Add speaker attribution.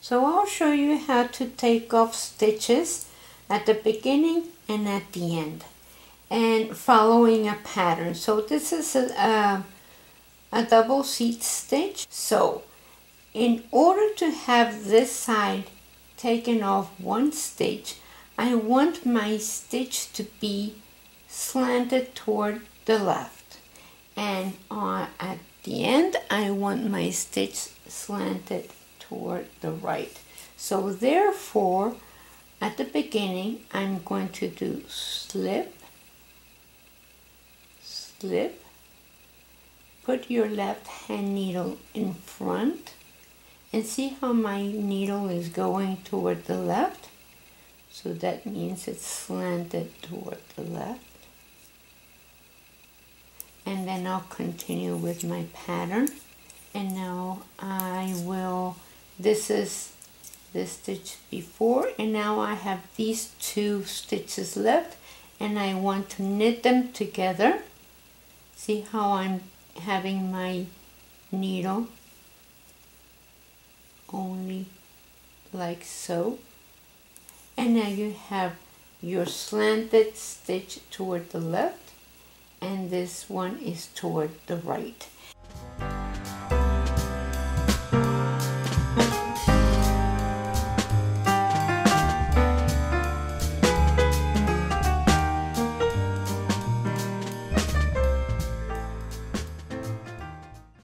Speaker 1: So I'll show you how to take off stitches at the beginning and at the end, and following a pattern. So this is a double seat stitch. So in order to have this side taken off one stitch, I want my stitch to be slanted toward the left, and at the end I want my stitch slanted toward the right. So therefore at the beginning I'm going to do slip, slip, put your left hand needle in front, and see how my needle is going toward the left. So that means it's slanted toward the left. And then I'll continue with my pattern. And now I will, this is the stitch before, and now I have these two stitches left, and I want to knit them together. See how I'm having my needle only like so. And now you have your slanted stitch toward the left, and this one is toward the right.